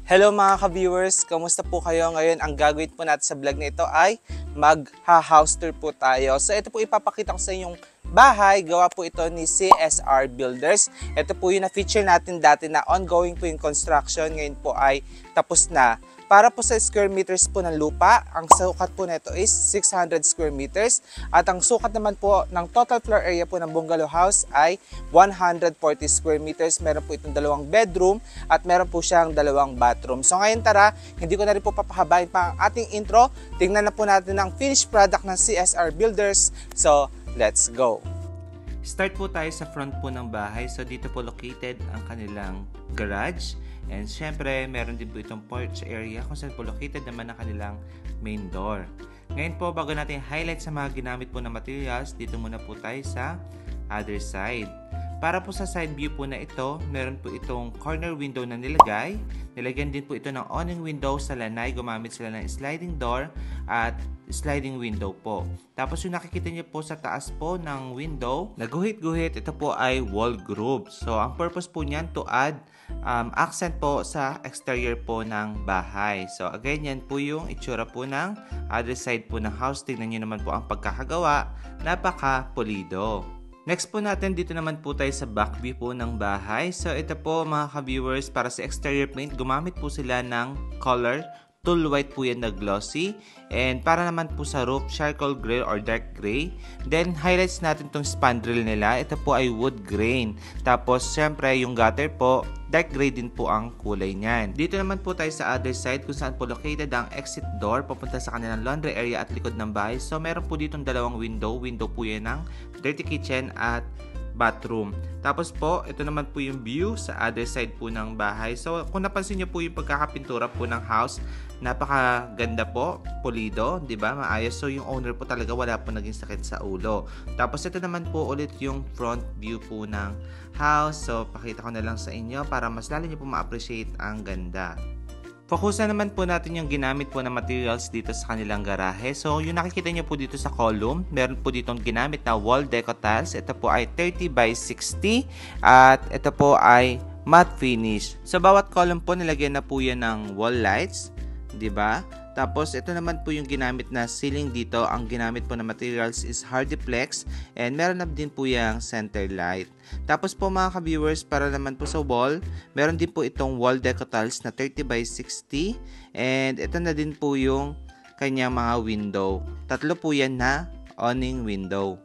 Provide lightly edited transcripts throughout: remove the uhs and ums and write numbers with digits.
Hello mga ka-viewers, kamusta po kayo ngayon? Ang gagawin po natin sa vlog na ito ay mag-house tour po tayo. So ito po ipapakita ko sa inyong bahay, gawa po ito ni CSR Builders. Ito po yung na-feature natin dati na ongoing po yung construction, ngayon po ay tapos na. Para po sa square meters po ng lupa, ang sukat po nito is 600 square meters at ang sukat naman po ng total floor area po ng bungalow house ay 140 square meters. Meron po itong 2 bedroom at meron po siyang 2 bathroom. So ngayon tara, hindi ko na rin po papahabain pa ang ating intro. Tingnan na po natin ang finished product ng CSR Builders. So let's go! Start po tayo sa front po ng bahay. So dito po located ang kanilang garage. And syempre, meron din po itong porch area kung saan po located naman ang kanilang main door. Ngayon po, bago natin highlight sa mga ginamit po na materials, dito muna po tayo sa other side. Para po sa side view po na ito, meron po itong corner window na nilagay. Nilagyan din po ito ng awning window sa lanay. Gumamit sila ng sliding door at sliding window po. Tapos yung nakikita niyo po sa taas po ng window, naguhit-guhit, ito po ay wall groove. So, ang purpose po niyan to add accent po sa exterior po ng bahay. So, again, yan po yung itsura po ng other side po ng house. Tingnan nyo naman po ang pagkakagawa. Napaka-pulido. Next po natin, dito naman po tayo sa back view po ng bahay. So, ito po mga ka-viewers, para sa exterior paint, gumamit po sila ng color. Tool white po yan na glossy. And para naman po sa roof, charcoal gray or dark gray. Then, highlights natin itong spandrel nila. Ito po ay wood grain. Tapos, syempre, yung gutter po, dark gray din po ang kulay niyan. Dito naman po tayo sa other side kung saan po located ang exit door papunta sa kanilang laundry area at likod ng bahay. So, meron po ditong 2 window. Window po yan ng dirty kitchen at bathroom. Tapos po, ito naman po yung view sa other side po ng bahay. So, kung napansin niyo po yung pagkakapintura po ng house, napakaganda po, pulido, 'di ba? Maayos. So, yung owner po talaga wala po naging sakit sa ulo. Tapos ito naman po ulit yung front view po ng house. So, pakita ko na lang sa inyo para mas lalo niyo po ma-appreciate ang ganda. Focusan naman po natin yung ginamit po na materials dito sa kanilang garahe. So, yung nakikita nyo po dito sa column, meron po ditong ginamit na wall deco tiles. Ito po ay 30 by 60 at ito po ay matte finish. Sa bawat column po, nilagyan na po yan ng wall lights, 'di ba? Tapos, ito naman po yung ginamit na ceiling dito. Ang ginamit po na materials is Hardiplex and meron na din po yung center light. Tapos po mga ka-viewers, para naman po sa wall, meron din po itong wall deco tiles na 30 by 60 and ito na din po yung kanyang mga window. 3 po yan na awning window.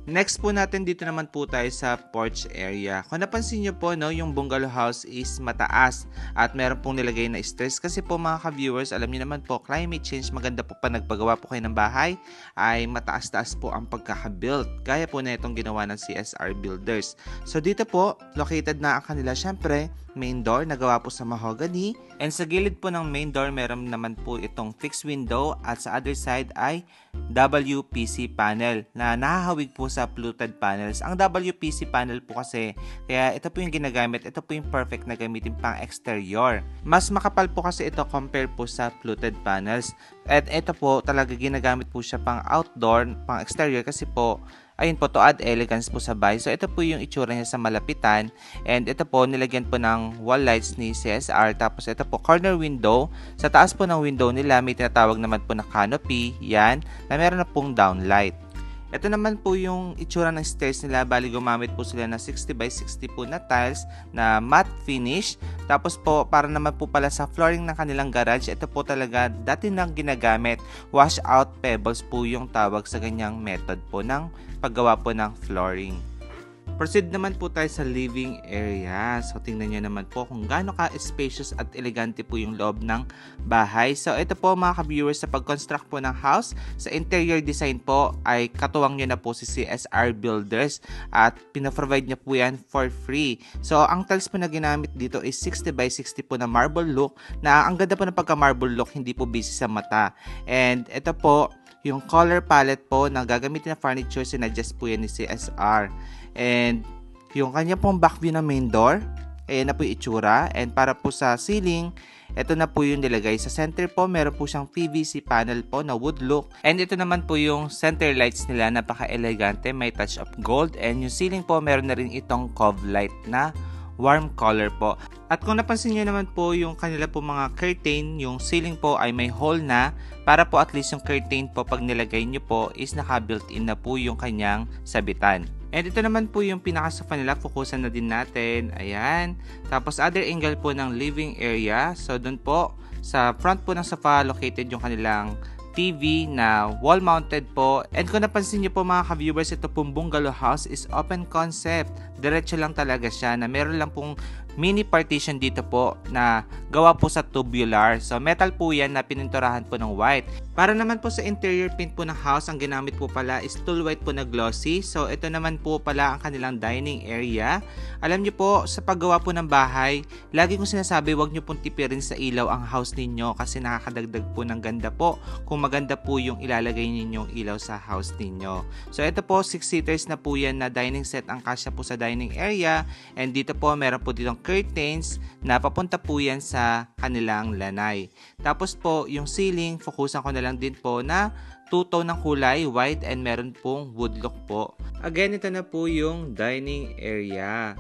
Next po natin, dito naman po tayo sa porch area. Kung napansin nyo po, no, yung bungalow house is mataas at meron pong nilagay na stairs. Kasi po mga ka-viewers, alam niyo naman po, climate change, maganda po pa nagpagawa po kayo ng bahay, ay mataas-taas po ang pagkakabuild. Gaya po na itong ginawa ng CSR Builders. So dito po, located na ang kanila, syempre, main door na gawa po sa mahogany. And sa gilid po ng main door, meron naman po itong fixed window at sa other side ay WPC panel na nahahawig po sa fluted panels. Ang WPC panel po kasi, kaya ito po yung ginagamit, ito po yung perfect na gamitin pang exterior. Mas makapal po kasi ito compare po sa fluted panels. At ito po talaga ginagamit po siya pang outdoor, pang exterior kasi po, ayun po, to add elegance po sa bahay. So, ito po yung itsura niya sa malapitan. And ito po, nilagyan po ng wall lights ni CSR. Tapos, ito po, corner window. Sa taas po ng window nila, may tinatawag naman po na canopy. Yan, na meron na pong downlight. Ito naman po yung itsura ng stairs nila. Bali, gumamit po sila na 60 by 60 po na tiles na matte finish. Tapos po, para naman po pala sa flooring ng kanilang garage, ito po talaga dati nang ginagamit. Washout pebbles po yung tawag sa ganyang method po ng paggawa po ng flooring. Proceed naman po tayo sa living area. So, tingnan nyo naman po kung gaano ka-spacious at elegante po yung loob ng bahay. So, ito po mga ka-viewers, sa pag-construct po ng house, sa interior design po ay katuwang nyo na po si CSR Builders at pinaprovide nyo po yan for free. So, ang tiles po na ginamit dito is 60 by 60 po na marble look na ang ganda po ng pagka-marble look, hindi po busy sa mata. And ito po, yung color palette po na gagamitin na furniture, sinadjust po yan ni CSR. And yung kanya pong back view na main door, ayan na po yung itsura. And para po sa ceiling, ito na po yung nilagay. Sa center po, meron po siyang PVC panel po na wood look. And ito naman po yung center lights nila, napaka-elegante, may touch of gold. And yung ceiling po, meron na rin itong cove light na warm color po. At kung napansin nyo naman po yung kanila po mga curtain, yung ceiling po ay may hole na para po at least yung curtain po pag nilagay nyo po is naka-built-in na po yung kanyang sabitan. And ito naman po yung pinaka-sofa nila, focusan na din natin. Ayan. Tapos other angle po ng living area. So doon po sa front po ng sofa located yung kanilang TV na wall-mounted po. And kung napansin niyo po mga ka-viewers, ito pong bungalow house is open concept. Diretso lang talaga siya na meron lang pong mini partition dito po na gawa po sa tubular. So metal po yan na pininturahan po ng white. Para naman po sa interior paint po ng house, ang ginamit po pala is tool white po na glossy. So ito naman po pala ang kanilang dining area. Alam niyo po, sa paggawa po ng bahay, lagi kong sinasabi wag niyo pong tipirin sa ilaw ang house ninyo kasi nakakadagdag po ng ganda po kung maganda po yung ilalagay ninyong ilaw sa house ninyo. So ito po, 6-seaters na po yan na dining set ang kasya po sa dining area. And dito po, meron po ditong curtains na papunta po yan sa kanilang lanay. Tapos po, yung ceiling, focusan ko na lang din po na two-tone ng kulay, white, and meron pong wood look po. Again, ito na po yung dining area.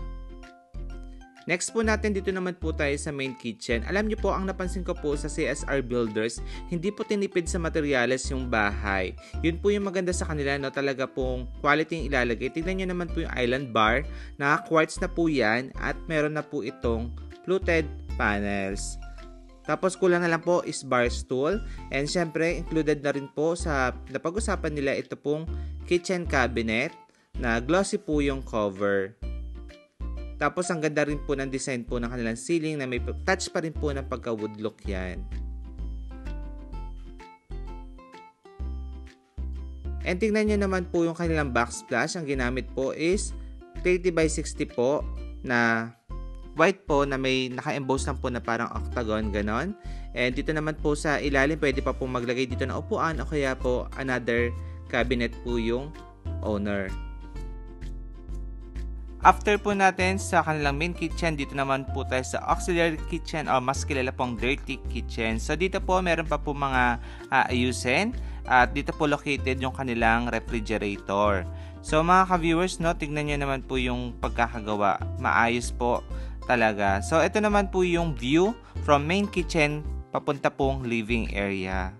Next po natin, dito naman po tayo sa main kitchen. Alam niyo po, ang napansin ko po sa CSR Builders, hindi po tinipid sa materyales yung bahay. Yun po yung maganda sa kanila, no? Talaga pong quality yung ilalagay. Tignan niyo naman po yung island bar, na quartz na po yan, at meron na po itong fluted panels. Tapos kulang na lang po is bar stool. And syempre, included na rin po sa napag-usapan nila ito pong kitchen cabinet na glossy po yung cover. Tapos ang ganda rin po ng design po ng kanilang ceiling na may touch pa rin po ng pagka-wood look yan. And tingnan nyo naman po yung kanilang backsplash. Ang ginamit po is 30x60 po na white po na may naka-emboss lang po na parang octagon, ganon. And dito naman po sa ilalim, pwede pa po maglagay dito ng upuan o kaya po another cabinet po yung owner. After po natin sa kanilang main kitchen, dito naman po tayo sa auxiliary kitchen o mas kilala pong dirty kitchen. So dito po meron pa po mga ayusin at dito po located yung kanilang refrigerator. So mga ka-viewers, no, tignan nyo naman po yung pagkakagawa. Maayos po talaga. So ito naman po yung view from main kitchen papunta pong living area.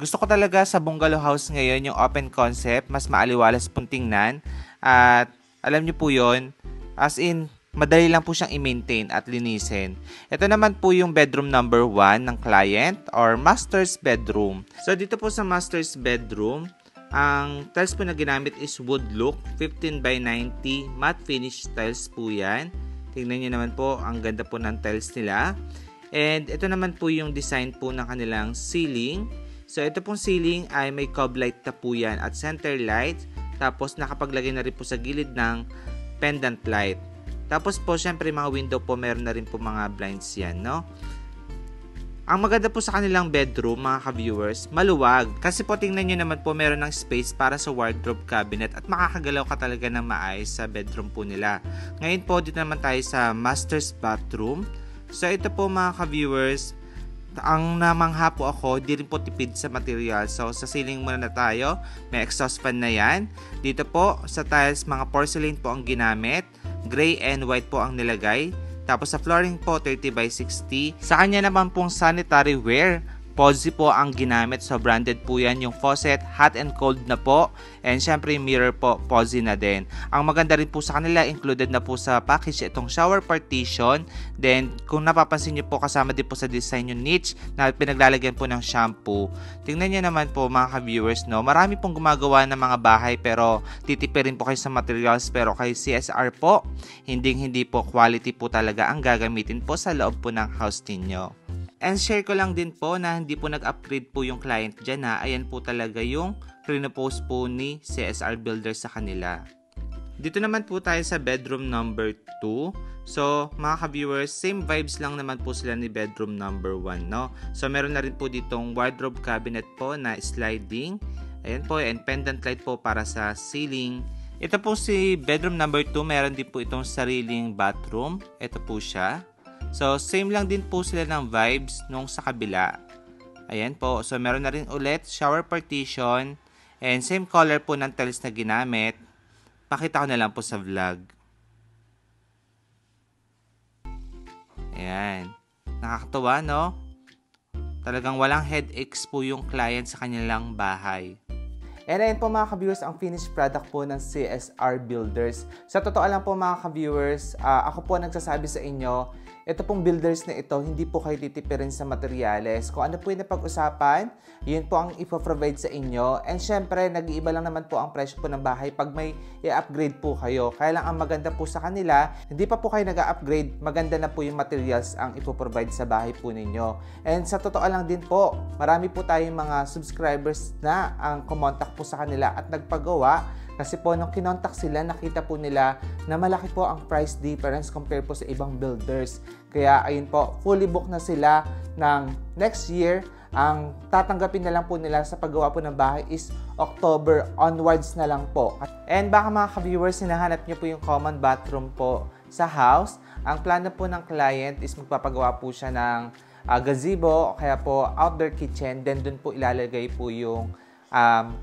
Gusto ko talaga sa bungalow house ngayon yung open concept, mas maaliwalas pong tingnan at alam niyo po yon, as in, madali lang po siyang i-maintain at linisin. Ito naman po yung bedroom number 1 ng client or master's bedroom. So dito po sa master's bedroom, ang tiles po na ginamit is wood look, 15x90 matte finish tiles po yan. Tingnan niyo naman po, ang ganda po ng tiles nila. And ito naman po yung design po ng kanilang ceiling. So ito pong ceiling ay may cob light na po yan at center light. Tapos nakapaglagay na rin po sa gilid ng pendant light. Tapos po syempre mga window po meron na rin po mga blinds yan, no? Ang maganda po sa kanilang bedroom mga ka-viewers, maluwag. Kasi po tingnan nyo naman po meron ng space para sa wardrobe cabinet at makakagalaw ka talaga ng maayos sa bedroom po nila. Ngayon po dito naman tayo sa master's bathroom. So ito po mga ka-viewers, ang namangha po ako, di rin po tipid sa material. So, sa ceiling muna na tayo. May exhaust fan na yan. Dito po, sa tiles, mga porcelain po ang ginamit. Gray and white po ang nilagay. Tapos sa flooring po, 30x60. Sa kanya naman pong sanitary ware, Pozzi po ang ginamit. So, branded po yan. Yung faucet, hot and cold na po. And syempre, yung mirror po, Pozzi na din. Ang maganda rin po sa kanila, included na po sa package itong shower partition. Then, kung napapansin nyo po, kasama din po sa design yung niche na pinaglalagyan po ng shampoo. Tingnan nyo naman po mga ka-viewers, no? Marami pong gumagawa ng mga bahay pero titipirin po kayo sa materials. Pero kay CSR po, hindi po quality po talaga ang gagamitin po sa loob po ng house ninyo. And share ko lang din po na hindi po nag-upgrade po yung client dyan ha. Ayan po talaga yung pre-post po ni CSR Builders sa kanila. Dito naman po tayo sa bedroom number 2. So mga ka-viewers, same vibes lang naman po sila ni bedroom number 1, no? So meron na rin po ditong wardrobe cabinet po na sliding. Ayan po, and pendant light po para sa ceiling. Ito po si bedroom number 2, meron din po itong sariling bathroom. Ito po siya. So, same lang din po sila ng vibes nung sa kabila. Ayan po. So, meron na rin ulit shower partition. And same color po ng tiles na ginamit. Pakita ko na lang po sa vlog. Ayan. Nakakatuwa, no? Talagang walang headaches po yung client sa kanilang bahay. And ayun po mga ka-viewers, ang finished product po ng CSR Builders. Sa totoo lang po mga ka-viewers, ako po nagsasabi sa inyo, ito pong builders na ito, hindi po kayo titipirin sa materyales. Kung ano po yung napag-usapan, yun po ang ipoprovide sa inyo. And syempre, nag-iiba lang naman po ang presyo po ng bahay pag may i-upgrade po kayo. Kaya lang ang maganda po sa kanila, hindi pa po kayo nag-upgrade, maganda na po yung materials ang ipoprovide sa bahay po ninyo. And sa totoo lang din po, marami po tayong mga subscribers na ang kumontak po sa kanila at nagpagawa. Kasi po, nung kinontak sila, nakita po nila na malaki po ang price difference compare po sa ibang builders. Kaya, ayun po, fully booked na sila ng next year. Ang tatanggapin na lang po nila sa paggawa po ng bahay is October onwards na lang po. And baka mga ka-viewers, hinahanap nyo po yung common bathroom po sa house. Ang plano po ng client is magpapagawa po siya ng gazebo, kaya po outdoor kitchen. Then, dun po ilalagay po yung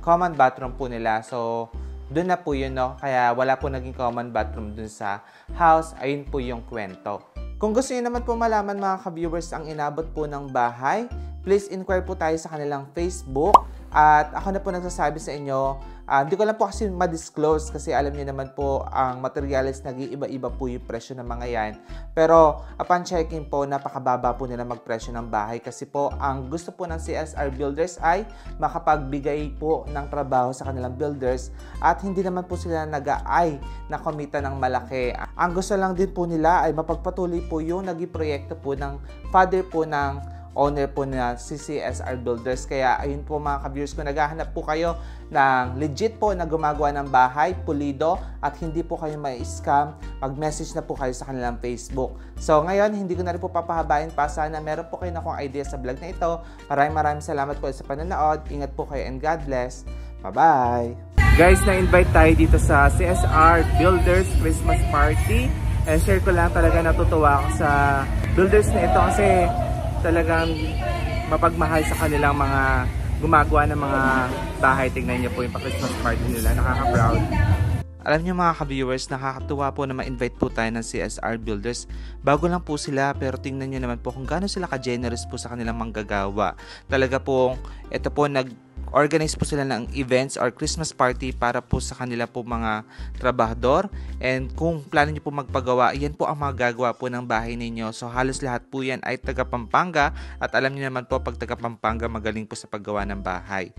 common bathroom po nila. So, doon na po yun, no? Kaya wala po naging common bathroom dun sa house. Ayun po yung kwento. Kung gusto niyo naman po malaman mga ka-viewers ang inabot po ng bahay, please inquire po tayo sa kanilang Facebook. At ako na po nagsasabi sa inyo, hindi ko lang po kasi ma-disclose kasi alam niyo naman po ang materials nag-iiba-iba po yung presyo ng mga yan. Pero upon checking po, napakababa po nila magpresyo ng bahay kasi po ang gusto po ng CSR Builders ay makapagbigay po ng trabaho sa kanilang builders at hindi naman po sila nag-aay na kumita ng malaki. Ang gusto lang din po nila ay mapagpatuloy po yung naging proyekto po ng father po ng owner po na si CSR Builders. Kaya ayun po mga ka-viewers, kung naghahanap po kayo ng legit po na gumagawa ng bahay, pulido, at hindi po kayo mai-scam, mag-message na po kayo sa kanilang Facebook. So ngayon, hindi ko na rin po papahabain pa. Sana meron po kayo na akong idea sa vlog na ito. Maraming salamat po sa panonood. Ingat po kayo and God bless. Bye-bye! Guys, na-invite tayo dito sa CSR Builders Christmas Party. And share ko lang, talaga natutuwa ako sa builders na ito kasi talagang mapagmahal sa kanilang mga gumagawa ng mga bahay. Tingnan niyo po yung pa-Christmas party nila. Nakaka-proud. Alam niyo mga ka-viewers, nakakatuwa po na ma-invite po tayo ng CSR Builders. Bago lang po sila, pero tingnan niyo naman po kung gaano sila ka-generous po sa kanilang manggagawa. Talaga po, ito po organize po sila ng events or Christmas party para po sa kanila po mga trabahador. And kung plano nyo po magpagawa, yan po ang magagawa po ng bahay ninyo. So halos lahat po yan ay taga Pampanga. At alam niyo naman po, pag taga Pampanga, magaling po sa paggawa ng bahay.